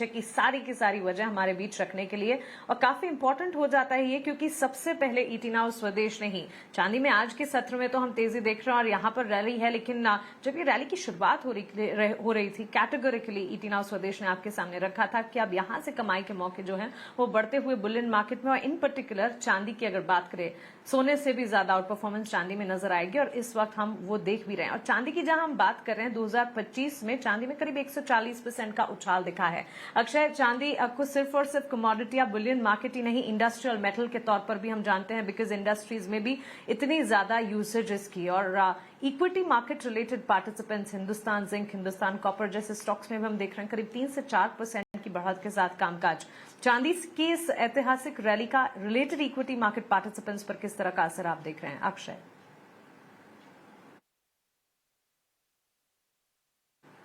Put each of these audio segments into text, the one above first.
की सारी वजह हमारे बीच रखने के लिए। और काफी इंपॉर्टेंट हो जाता है ये, क्योंकि सबसे पहले ईटी नाउ स्वदेश ने ही चांदी में आज के सत्र में तो हम तेजी देख रहे हैं और यहाँ पर रैली है, लेकिन जब ये रैली की शुरुआत हो रही थी कैटेगोरिकली ईटी नाउ स्वदेश ने आपके सामने रखा था कि अब यहाँ से कमाई के मौके जो है वो बढ़ते हुए बुलियन मार्केट में, और इन पर्टिकुलर चांदी की अगर बात करें, सोने से भी ज्यादा आउट परफॉर्मेंस चांदी में नजर आएगी और इस वक्त हम वो देख भी रहे हैं। और चांदी की जहां हम बात कर रहे हैं, 2025 में चांदी में करीब 140% का उछाल दिखा है। अक्षय, चांदी आपको सिर्फ और सिर्फ कमोडिटी या बुलियन मार्केट ही नहीं, इंडस्ट्रियल मेटल के तौर पर भी हम जानते हैं, बिकॉज इंडस्ट्रीज में भी इतनी ज्यादा यूसेज इसकी। और equity market related participants, Hindustan zinc, Hindustan copper जैसे स्टॉक्स में भी हम देख रहे हैं करीब 3 से 4% की बढ़त के साथ कामकाज। चांदी की इस ऐतिहासिक रैली का रिलेटेड इक्विटी मार्केट पार्टिसिपेंट्स पर किस तरह का असर आप देख रहे हैं अक्षय?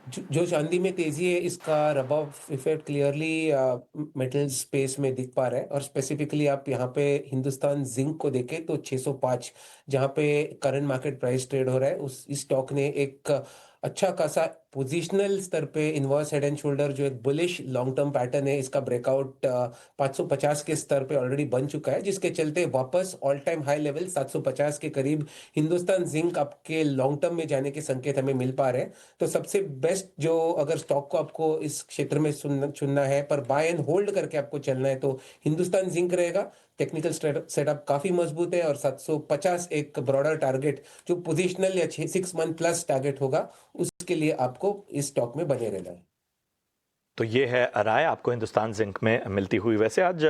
जो चांदी में तेजी है, इसका rub off effect clearly metal space में दिख पा रहा है। और स्पेसिफिकली आप यहाँ पे हिंदुस्तान जिंक को देखें तो 605 जहाँ पे करंट मार्केट प्राइस ट्रेड हो रहा है, उस इस स्टॉक ने एक अच्छा खासा पोजिशनल स्तर पे इनवर्स हेड एंड शोल्डर, जो एक बुलिश लॉन्ग टर्म पैटर्न है, इसका ब्रेकआउट 550 के स्तर पे ऑलरेडी बन चुका है, जिसके चलते वापस ऑल टाइम हाई लेवल 750 के करीब हिंदुस्तान जिंक आपके लॉन्ग टर्म में जाने के संकेत हमें मिल पा रहे हैं। तो सबसे बेस्ट जो अगर स्टॉक को आपको इस क्षेत्र में चुनना है पर बाय एंड होल्ड करके आपको चलना है, तो हिंदुस्तान जिंक रहेगा। टेक्निकल सेटअप काफी मजबूत है और 750 एक ब्रॉडर टारगेट जो पोजिशनल या 6 मंथ प्लस टारगेट होगा, उसके लिए आपको इस स्टॉक में बने रहना है। तो ये है राय आपको हिंदुस्तान जिंक में मिलती हुई। वैसे आज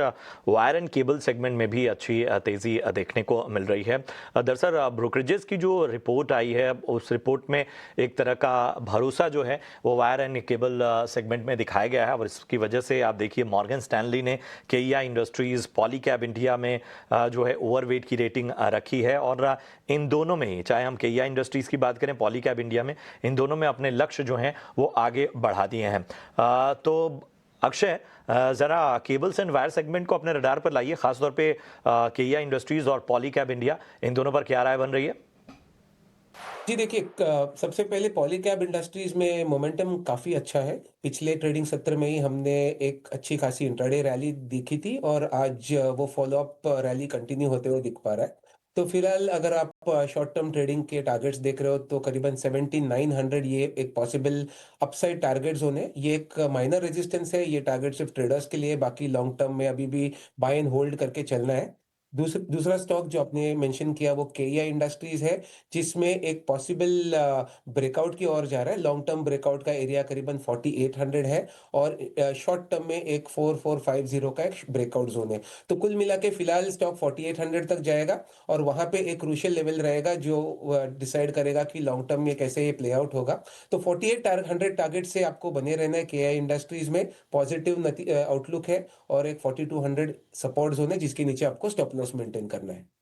वायर एंड केबल सेगमेंट में भी अच्छी तेज़ी देखने को मिल रही है। दरअसल ब्रोकरेजेस की जो रिपोर्ट आई है, उस रिपोर्ट में एक तरह का भरोसा जो है वो वायर एंड केबल सेगमेंट में दिखाया गया है, और इसकी वजह से आप देखिए मॉर्गन स्टैनली ने केईआई इंडस्ट्रीज़, पॉलीकैब इंडिया में जो है ओवरवेट की रेटिंग रखी है। और इन दोनों में ही, चाहे हम केईआई इंडस्ट्रीज़ की बात करें, पॉलीकैब इंडिया में, इन दोनों में अपने लक्ष्य जो हैं वो आगे बढ़ा दिए हैं। तो अक्षय, जरा केबल्स एंड वायर सेगमेंट को अपने रडार पर लाइए, खासतौर पे केईआई इंडस्ट्रीज और पॉलीकैब इंडिया, इन दोनों पर क्या राय बन रही है? जी देखिए, सबसे पहले पॉलीकैब इंडस्ट्रीज में मोमेंटम काफी अच्छा है। पिछले ट्रेडिंग सत्र में ही हमने एक अच्छी खासी इंट्राडे रैली देखी थी और आज वो फॉलो अप रैली कंटिन्यू होते हुए दिख पा रहा है। तो फिलहाल अगर आप शॉर्ट टर्म ट्रेडिंग के टारगेट्स देख रहे हो तो करीबन 17,900 ये एक पॉसिबल अपसाइड टारगेट जोन है। ये एक माइनर रेजिस्टेंस है। ये टारगेट सिर्फ ट्रेडर्स के लिए, बाकी लॉन्ग टर्म में अभी भी बाय एंड होल्ड करके चलना है। दूसरा स्टॉक जो आपने मेंशन किया वो केईआई इंडस्ट्रीज है, जिसमें एक पॉसिबल ब्रेकआउट की ओर जा रहा है। लॉन्ग टर्म ब्रेकआउट का एरिया करीबन 4800 है और शॉर्ट टर्म में एक 4450 का एक ब्रेकआउट जोन है। तो कुल मिला के फिलहाल स्टॉक 4800 तक जाएगा और वहां पे एक क्रूशियल लेवल रहेगा जो डिसाइड करेगा कि लॉन्ग टर्म में कैसे ये प्ले आउट होगा। तो 4800 टारगेट से आपको बने रहना है। केईआई इंडस्ट्रीज में पॉजिटिव आउटलुक है और एक 4200 सपोर्ट जोन है जिसके नीचे आपको स्टॉप लॉस मेंटेन करना है।